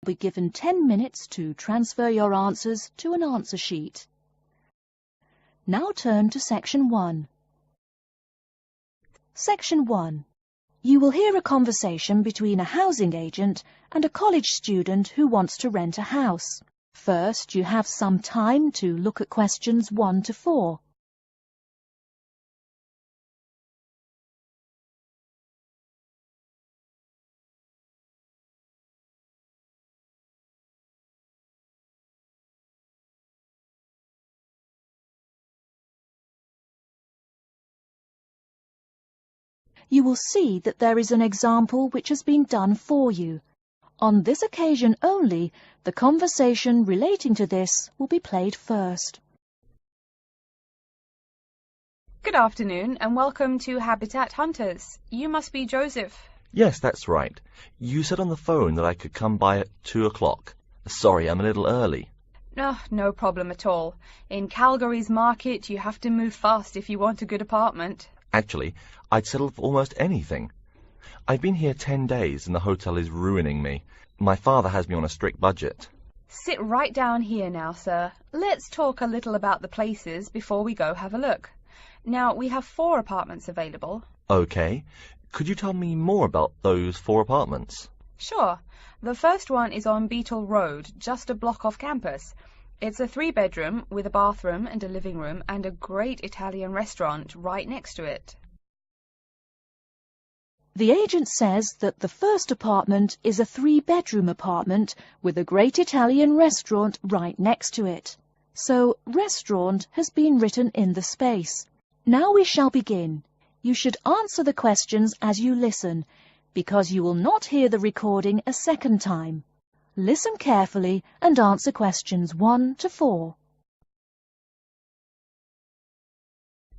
be given 10 minutes to transfer your answers to an answer sheet. Now turn to Section 1. Section 1. You will hear a conversation between a housing agent and a college student who wants to rent a house. First, you have some time to look at questions 1 to 4. You will see that there is an example which has been done for you. On this occasion only, the conversation relating to this will be played first. Good afternoon and welcome to Habitat Hunters. You must be Joseph. Yes, that's right. You said on the phone that I could come by at 2 o'clock. Sorry, I'm a little early. No problem at all. In Calgary's market, you have to move fast if you want a good apartment. Actually, I'd settle for almost anything. I've been here 10 days and the hotel is ruining me. My father has me on a strict budget. Sit right down here now, sir. Let's talk a little about the places before we go have a look. Now, we have 4 apartments available. Okay. Could you tell me more about those 4 apartments? Sure. The first one is on Beetle Road, just a block off campus. It's a 3-bedroom with a bathroom and a living room and a great Italian restaurant right next to it. The agent says that the first apartment is a 3-bedroom apartment with a great Italian restaurant right next to it. So, restaurant has been written in the space. Now we shall begin. You should answer the questions as you listen, because you will not hear the recording a second time. Listen carefully and answer questions 1 to 4.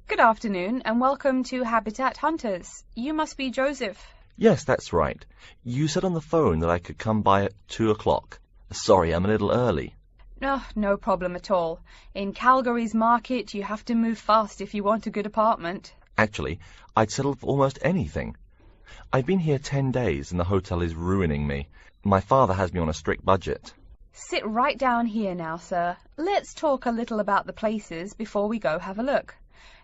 Good afternoon and welcome to Habitat Hunters. You must be Joseph. Yes, that's right. You said on the phone that I could come by at 2 o'clock. Sorry, I'm a little early. No problem at all. In Calgary's market, you have to move fast if you want a good apartment. Actually, I'd settle for almost anything. I've been here 10 days and the hotel is ruining me. My father has me on a strict budget. Sit right down here now, sir. Let's talk a little about the places before we go have a look.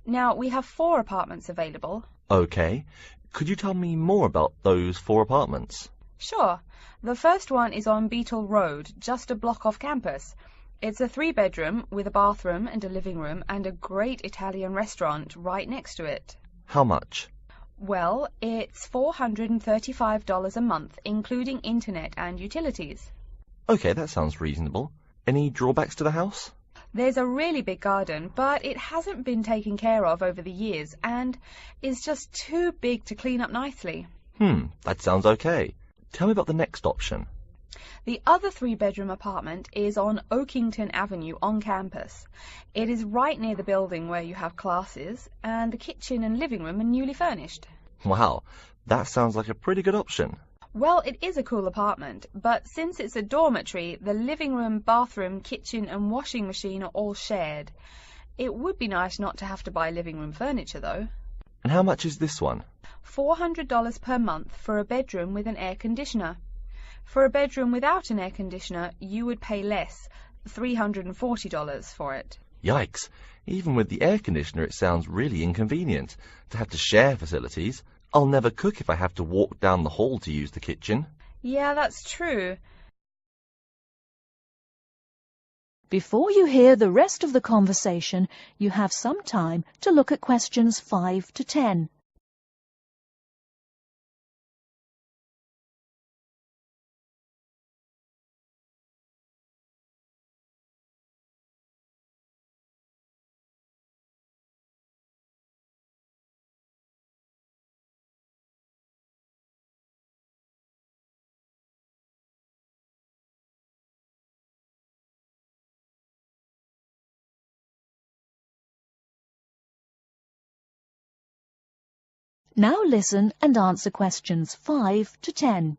Now, we have 4 apartments available. Okay. Could you tell me more about those 4 apartments? Sure. The first one is on Beetle Road, just a block off campus. It's a 3-bedroom with a bathroom and a living room and a great Italian restaurant right next to it. How much? Well, it's $435 a month, including internet and utilities. Okay, that sounds reasonable. Any drawbacks to the house? There's a really big garden, but it hasn't been taken care of over the years and is just too big to clean up nicely. That sounds okay. Tell me about the next option. The other 3-bedroom apartment is on Oakington Avenue on campus. It is right near the building where you have classes, and the kitchen and living room are newly furnished. Wow, that sounds like a pretty good option. Well, it is a cool apartment, but since it's a dormitory, the living room, bathroom, kitchen and washing machine are all shared. It would be nice not to have to buy living room furniture, though. And how much is this one? $400 per month for a bedroom with an air conditioner. For a bedroom without an air conditioner, you would pay less, $340 for it. Yikes! Even with the air conditioner, it sounds really inconvenient to have to share facilities. I'll never cook if I have to walk down the hall to use the kitchen. Yeah, that's true. Before you hear the rest of the conversation, you have some time to look at questions 5 to 10. Now listen and answer questions 5 to 10.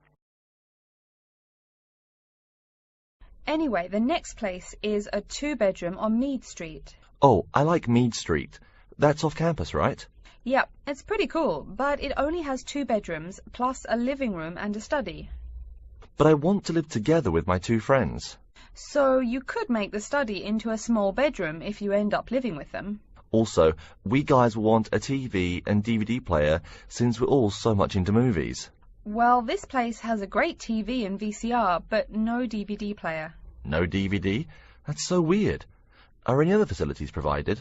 Anyway, the next place is a 2-bedroom on Mead Street. Oh, I like Mead Street. That's off campus, right? Yep, it's pretty cool, but it only has 2 bedrooms, plus a living room and a study. but I want to live together with my 2 friends. So you could make the study into a small bedroom if you end up living with them. Also, we guys will want a TV and DVD player since we're all so much into movies. Well, this place has a great TV and VCR, but no DVD player. No DVD? That's so weird. Are any other facilities provided?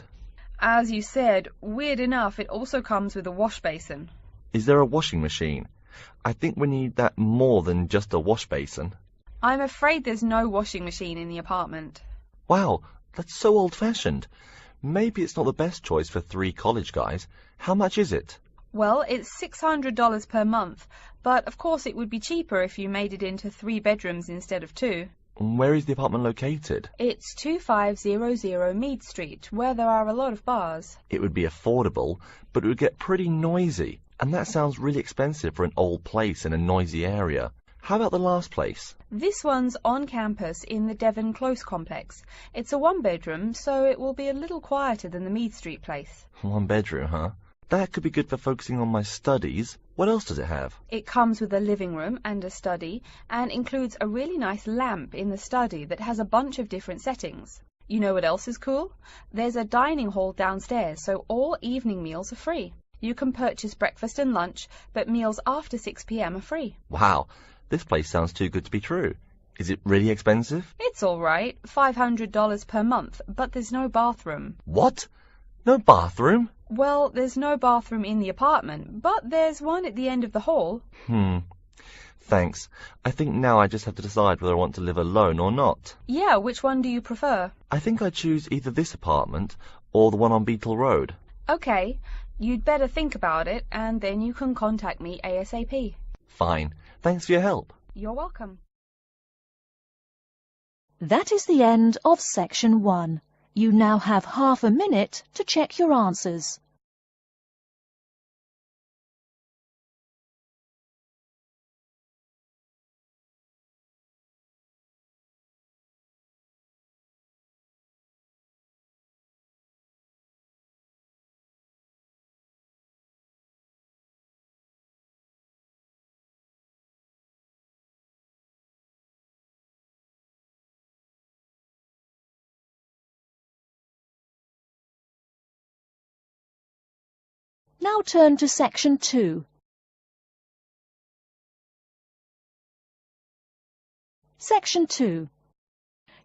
As you said, weird enough, it also comes with a wash basin. Is there a washing machine? I think we need that more than just a wash basin. I'm afraid there's no washing machine in the apartment. Wow, that's so old-fashioned. Maybe it's not the best choice for 3 college guys. How much is it? Well, it's $600 per month, but of course it would be cheaper if you made it into 3 bedrooms instead of 2. Where is the apartment located? It's 2500 Mead Street, where there are a lot of bars. It would be affordable, but it would get pretty noisy. And that sounds really expensive for an old place in a noisy area. How about the last place? This one's on campus in the Devon Close complex. It's a 1-bedroom, so it will be a little quieter than the Mead Street place. 1 bedroom, huh? That could be good for focusing on my studies. What else does it have? It comes with a living room and a study, and includes a really nice lamp in the study that has a bunch of different settings. You know what else is cool? There's a dining hall downstairs, so all evening meals are free. You can purchase breakfast and lunch, but meals after 6 p.m. are free. Wow, this place sounds too good to be true. Is it really expensive? It's all right, $500 per month, but there's no bathroom. What? No bathroom? Well, there's no bathroom in the apartment, but there's one at the end of the hall. Thanks. I think now I just have to decide whether I want to live alone or not. Yeah, which one do you prefer? I think I'd choose either this apartment or the one on Beetle Road. Okay, you'd better think about it, and then you can contact me ASAP. Fine. Thanks for your help. You're welcome. That is the end of section 1. You now have half a minute to check your answers. Now turn to section 2. Section 2.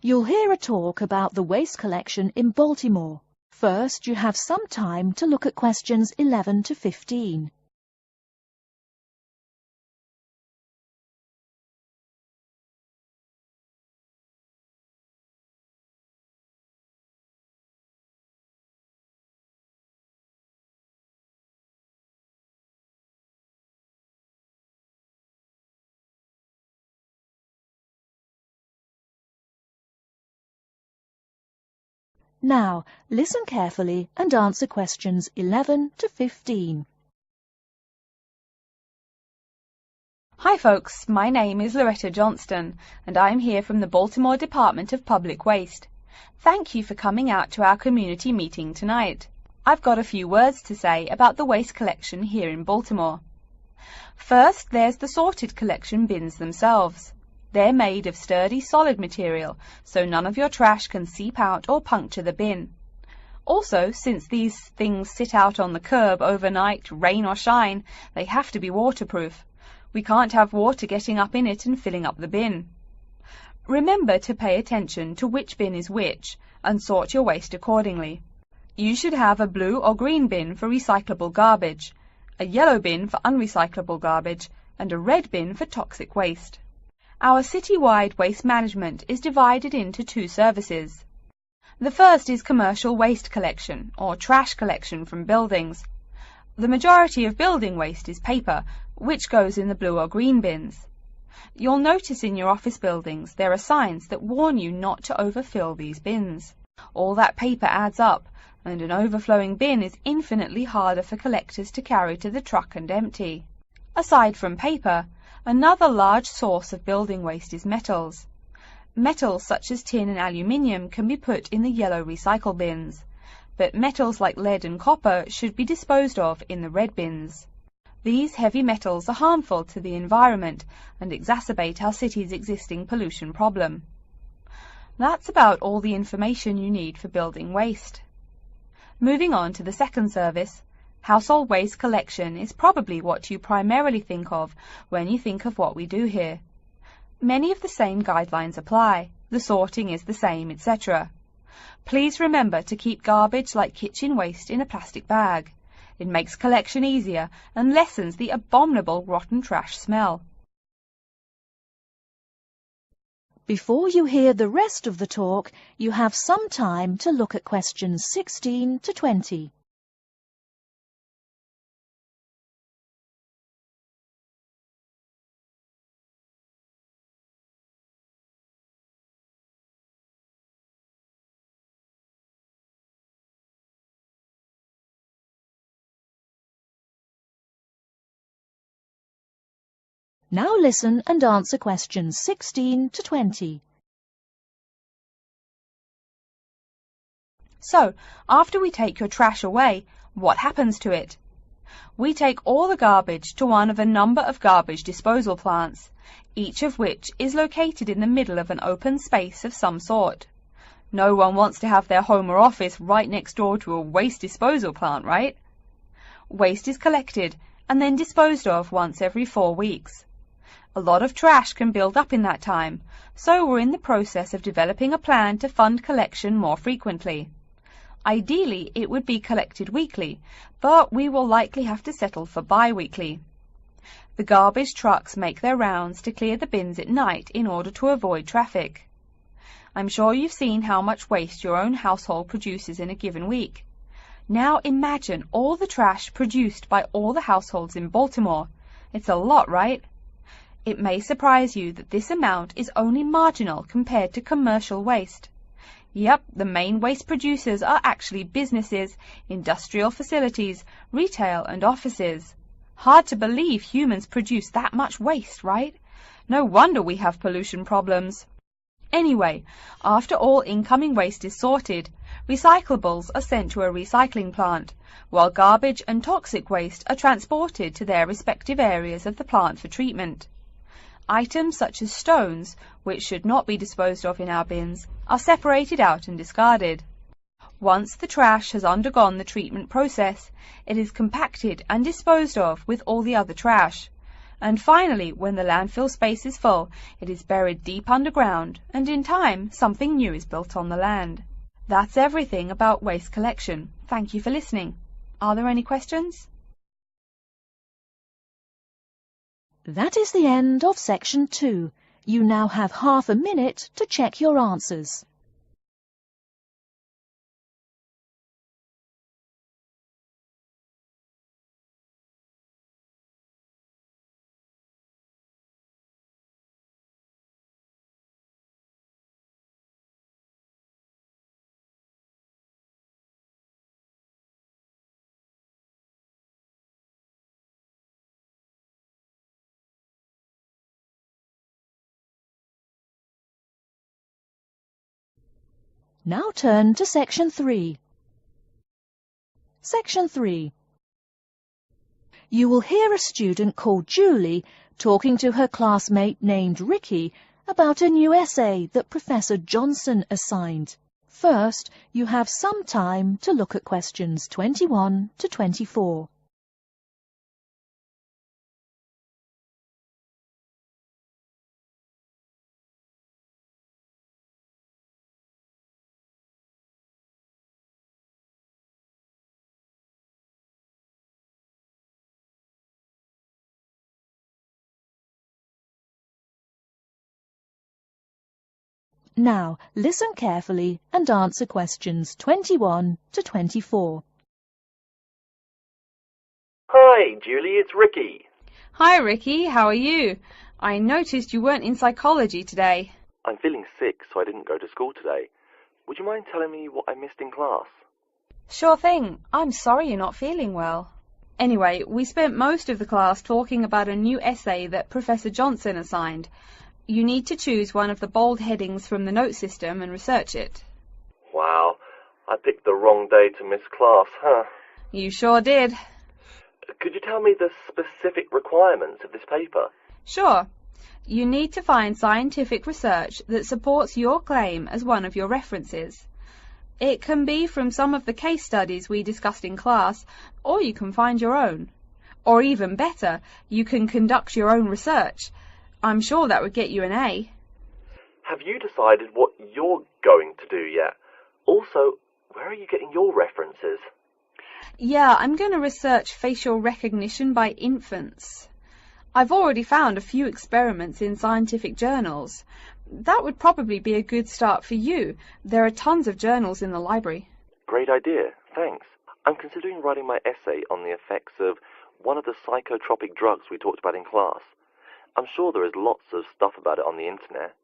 You'll hear a talk about the waste collection in Baltimore. First, you have some time to look at questions 11 to 15. Now, listen carefully and answer questions 11 to 15. Hi folks, my name is Loretta Johnston, and I'm here from the Baltimore Department of Public Waste. Thank you for coming out to our community meeting tonight. I've got a few words to say about the waste collection here in Baltimore. First, there's the sorted collection bins themselves. They're made of sturdy, solid material, so none of your trash can seep out or puncture the bin. Also, since these things sit out on the curb overnight, rain or shine, they have to be waterproof. We can't have water getting up in it and filling up the bin. Remember to pay attention to which bin is which, and sort your waste accordingly. You should have a blue or green bin for recyclable garbage, a yellow bin for unrecyclable garbage, and a red bin for toxic waste. Our city-wide waste management is divided into 2 services. The first is commercial waste collection, or trash collection from buildings. The majority of building waste is paper, which goes in the blue or green bins. You'll notice in your office buildings there are signs that warn you not to overfill these bins. All that paper adds up, and an overflowing bin is infinitely harder for collectors to carry to the truck and empty. Aside from paper, another large source of building waste is metals. Metals such as tin and aluminium can be put in the yellow recycle bins, but metals like lead and copper should be disposed of in the red bins. These heavy metals are harmful to the environment and exacerbate our city's existing pollution problem. That's about all the information you need for building waste. Moving on to the second service, household waste collection is probably what you primarily think of when you think of what we do here. Many of the same guidelines apply, the sorting is the same, etc. Please remember to keep garbage like kitchen waste in a plastic bag. It makes collection easier and lessens the abominable rotten trash smell. Before you hear the rest of the talk, you have some time to look at questions 16 to 20. Now listen and answer questions 16 to 20. So, after we take your trash away, what happens to it? We take all the garbage to one of a number of garbage disposal plants, each of which is located in the middle of an open space of some sort. No one wants to have their home or office right next door to a waste disposal plant, right? Waste is collected and then disposed of once every 4 weeks. A lot of trash can build up in that time, so we're in the process of developing a plan to fund collection more frequently. Ideally, it would be collected weekly, but we will likely have to settle for bi-weekly. The garbage trucks make their rounds to clear the bins at night in order to avoid traffic. I'm sure you've seen how much waste your own household produces in a given week. Now imagine all the trash produced by all the households in Baltimore. It's a lot, right? It may surprise you that this amount is only marginal compared to commercial waste. Yep, the main waste producers are actually businesses, industrial facilities, retail and offices. Hard to believe humans produce that much waste, right? No wonder we have pollution problems. Anyway, after all incoming waste is sorted, recyclables are sent to a recycling plant, while garbage and toxic waste are transported to their respective areas of the plant for treatment. Items such as stones, which should not be disposed of in our bins, are separated out and discarded. Once the trash has undergone the treatment process, it is compacted and disposed of with all the other trash. And finally, when the landfill space is full, it is buried deep underground, and in time, something new is built on the land. That's everything about waste collection. Thank you for listening. Are there any questions? That is the end of section 2. You now have half a minute to check your answers. Now turn to section 3. Section 3. You will hear a student called Julie talking to her classmate named Ricky about a new essay that Professor Johnson assigned. First, you have some time to look at questions 21 to 24. Now, listen carefully and answer questions 21 to 24. Hi, Julie, it's Ricky. Hi, Ricky. How are you? I noticed you weren't in psychology today. I'm feeling sick, so I didn't go to school today. Would you mind telling me what I missed in class? Sure thing. I'm sorry you're not feeling well. Anyway, we spent most of the class talking about a new essay that Professor Johnson assigned. You need to choose one of the bold headings from the note system and research it. Wow, I picked the wrong day to miss class, huh? You sure did. Could you tell me the specific requirements of this paper? Sure. You need to find scientific research that supports your claim as one of your references. It can be from some of the case studies we discussed in class, or you can find your own. Or even better, you can conduct your own research. I'm sure that would get you an A. Have you decided what you're going to do yet? Also, where are you getting your references? Yeah, I'm going to research facial recognition by infants. I've already found a few experiments in scientific journals. That would probably be a good start for you. There are tons of journals in the library. Great idea, thanks. I'm considering writing my essay on the effects of one of the psychotropic drugs we talked about in class. I'm sure there is lots of stuff about it on the internet.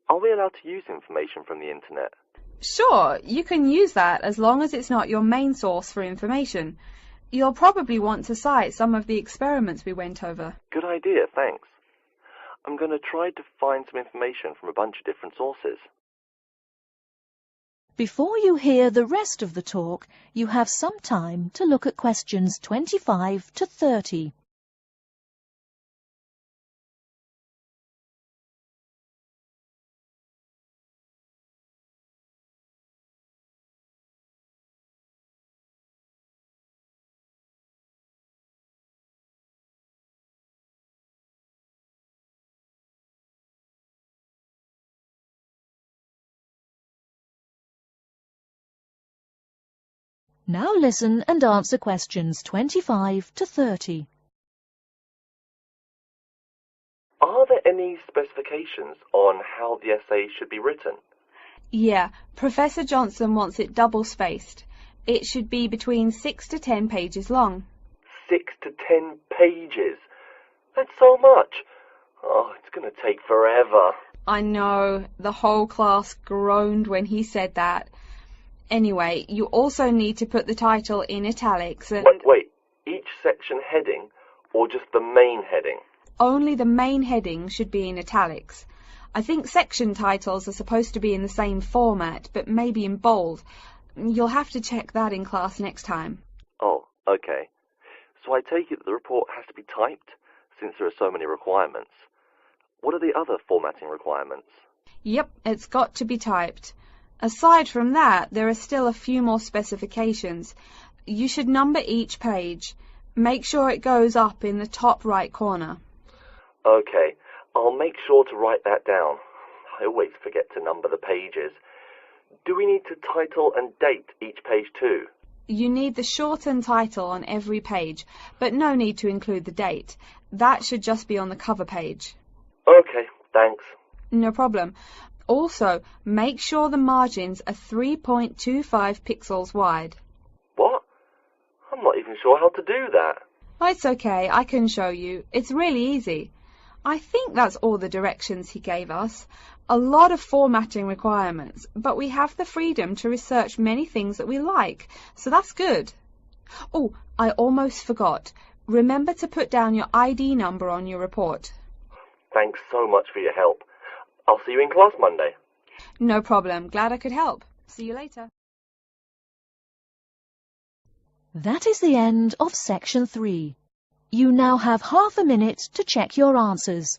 Are we allowed to use information from the internet? Sure, you can use that as long as it's not your main source for information. You'll probably want to cite some of the experiments we went over. Good idea, thanks. I'm going to try to find some information from a bunch of different sources. Before you hear the rest of the talk, you have some time to look at questions 25 to 30. Now listen and answer questions 25 to 30. Are there any specifications on how the essay should be written? Yeah, Professor Johnson wants it double-spaced. It should be between 6 to 10 pages long. 6 to 10 pages? That's so much. Oh, it's going to take forever. I know, the whole class groaned when he said that. Anyway, you also need to put the title in italics and... Wait, each section heading or just the main heading? Only the main heading should be in italics. I think section titles are supposed to be in the same format, but maybe in bold. You'll have to check that in class next time. Oh, okay. So I take it that the report has to be typed, since there are so many requirements. What are the other formatting requirements? Yep, it's got to be typed. Aside from that, there are still a few more specifications. You should number each page. Make sure it goes up in the top right corner. Okay, I'll make sure to write that down. I always forget to number the pages. Do we need to title and date each page too? You need the shortened title on every page, but no need to include the date. That should just be on the cover page. Okay, thanks. No problem. Also, make sure the margins are 3.25 pixels wide. What? I'm not even sure how to do that. Oh, it's okay, I can show you. It's really easy. I think that's all the directions he gave us. A lot of formatting requirements, but we have the freedom to research many things that we like, so that's good. Oh, I almost forgot. Remember to put down your ID number on your report. Thanks so much for your help. I'll see you in class Monday. No problem. Glad I could help. See you later. That is the end of section 3. You now have half a minute to check your answers.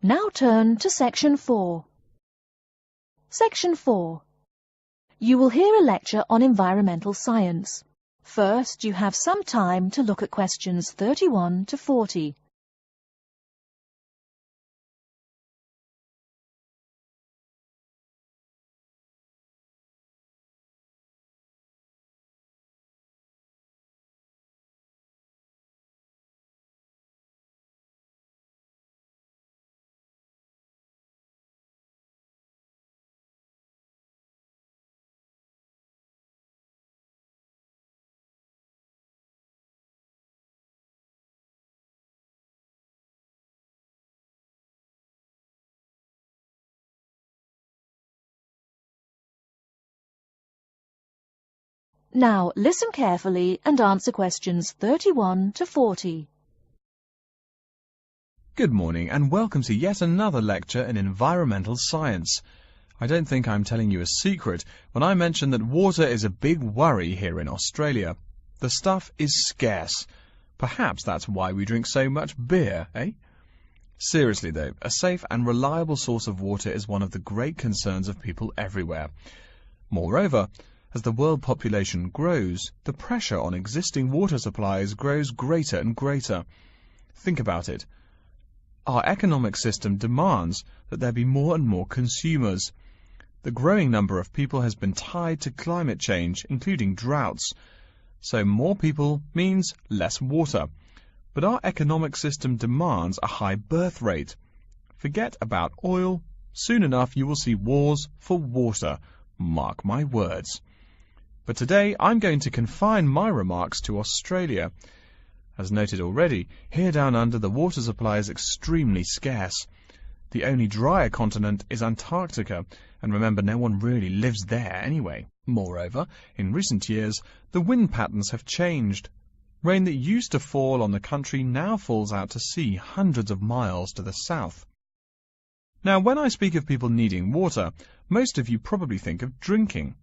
Now turn to section 4. Section 4. You will hear a lecture on environmental science. First, you have some time to look at questions 31 to 40. Now listen carefully and answer questions 31 to 40. Good morning and welcome to yet another lecture in environmental science. I don't think I'm telling you a secret when I mention that water is a big worry here in Australia. The stuff is scarce. Perhaps that's why we drink so much beer, eh? Seriously though, a safe and reliable source of water is one of the great concerns of people everywhere. Moreover, as the world population grows, the pressure on existing water supplies grows greater and greater. Think about it. Our economic system demands that there be more and more consumers. The growing number of people has been tied to climate change, including droughts. So more people means less water. But our economic system demands a high birth rate. Forget about oil. Soon enough you will see wars for water. Mark my words. But today I'm going to confine my remarks to Australia. As noted already, here down under the water supply is extremely scarce. The only drier continent is Antarctica, and remember, no one really lives there anyway. Moreover, in recent years, the wind patterns have changed. Rain that used to fall on the country now falls out to sea hundreds of miles to the south. Now, when I speak of people needing water, most of you probably think of drinking.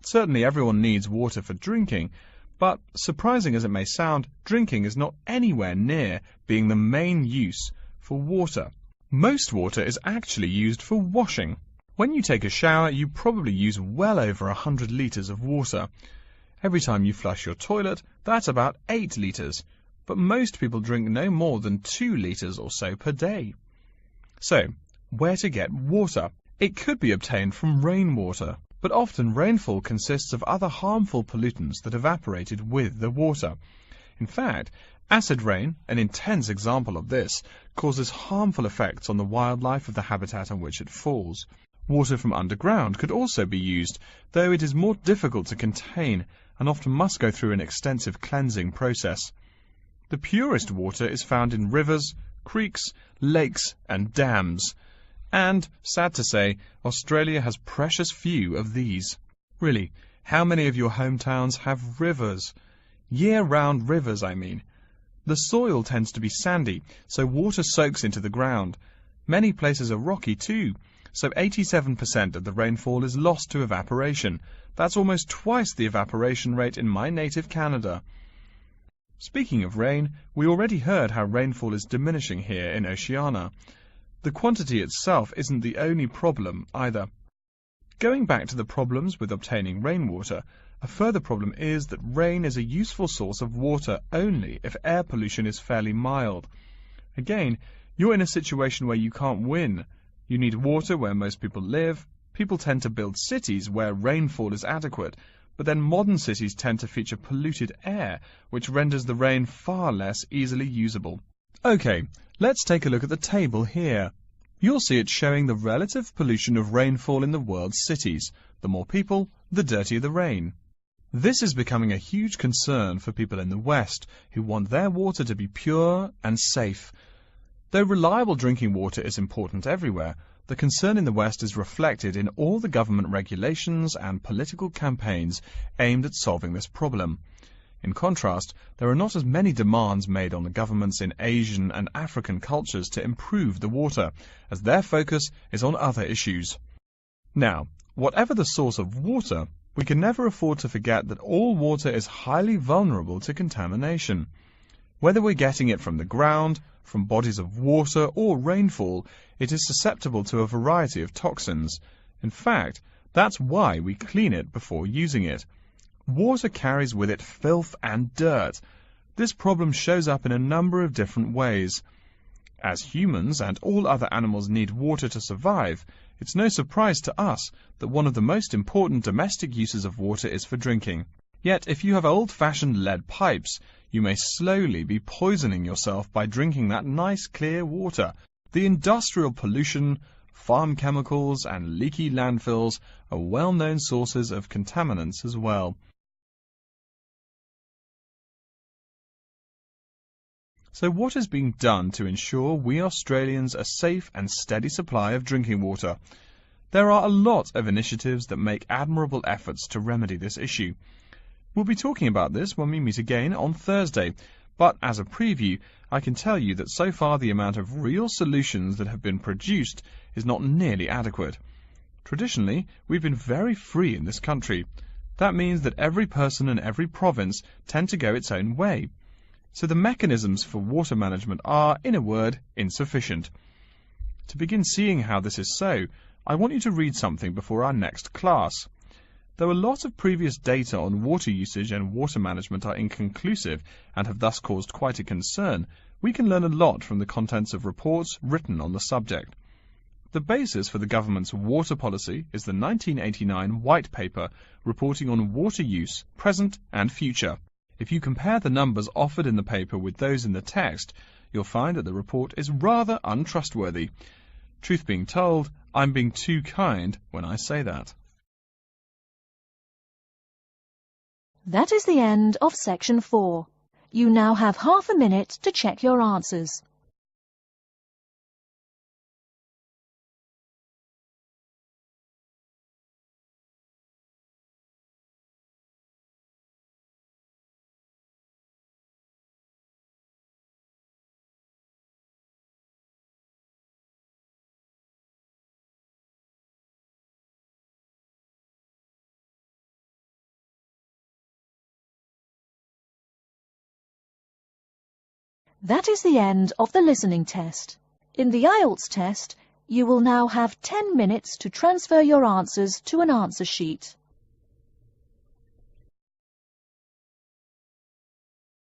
Certainly everyone needs water for drinking, but surprising as it may sound, drinking is not anywhere near being the main use for water. Most water is actually used for washing. When you take a shower, you probably use well over 100 litres of water. Every time you flush your toilet, that's about 8 litres, but most people drink no more than 2 litres or so per day. So, where to get water? It could be obtained from rainwater, but often rainfall consists of other harmful pollutants that evaporated with the water. In fact, acid rain, an intense example of this, causes harmful effects on the wildlife of the habitat on which it falls. Water from underground could also be used, though it is more difficult to contain and often must go through an extensive cleansing process. The purest water is found in rivers, creeks, lakes and dams. And, sad to say, Australia has precious few of these. Really, how many of your hometowns have rivers? Year-round rivers, I mean. The soil tends to be sandy, so water soaks into the ground. Many places are rocky too, so 87% of the rainfall is lost to evaporation. That's almost twice the evaporation rate in my native Canada. Speaking of rain, we already heard how rainfall is diminishing here in Oceania. The quantity itself isn't the only problem either. Going back to the problems with obtaining rainwater, a further problem is that rain is a useful source of water only if air pollution is fairly mild. Again, you're in a situation where you can't win. You need water where most people live. People tend to build cities where rainfall is adequate, but then modern cities tend to feature polluted air, which renders the rain far less easily usable. Okay, let's take a look at the table here. You'll see it showing the relative pollution of rainfall in the world's cities. The more people, the dirtier the rain. This is becoming a huge concern for people in the West, who want their water to be pure and safe. Though reliable drinking water is important everywhere, the concern in the West is reflected in all the government regulations and political campaigns aimed at solving this problem. In contrast, there are not as many demands made on the governments in Asian and African cultures to improve the water, as their focus is on other issues. Now, whatever the source of water, we can never afford to forget that all water is highly vulnerable to contamination. Whether we're getting it from the ground, from bodies of water or rainfall, it is susceptible to a variety of toxins. In fact, that's why we clean it before using it. Water carries with it filth and dirt. This problem shows up in a number of different ways. As humans and all other animals need water to survive, it's no surprise to us that one of the most important domestic uses of water is for drinking. Yet, if you have old-fashioned lead pipes, you may slowly be poisoning yourself by drinking that nice clear water. The industrial pollution, farm chemicals and leaky landfills are well-known sources of contaminants as well. So what is being done to ensure we Australians a safe and steady supply of drinking water? There are a lot of initiatives that make admirable efforts to remedy this issue. We'll be talking about this when we meet again on Thursday, but as a preview, I can tell you that so far the amount of real solutions that have been produced is not nearly adequate. Traditionally, we've been very free in this country. That means that every person and every province tend to go its own way. So the mechanisms for water management are, in a word, insufficient. To begin seeing how this is so, I want you to read something before our next class. Though a lot of previous data on water usage and water management are inconclusive and have thus caused quite a concern, we can learn a lot from the contents of reports written on the subject. The basis for the government's water policy is the 1989 White Paper reporting on water use, present and future. If you compare the numbers offered in the paper with those in the text, you'll find that the report is rather untrustworthy. Truth being told, I'm being too kind when I say that. That is the end of section 4. You now have half a minute to check your answers. That is the end of the listening test. In the Ielts test, you will now have 10 minutes to transfer your answers to an answer sheet.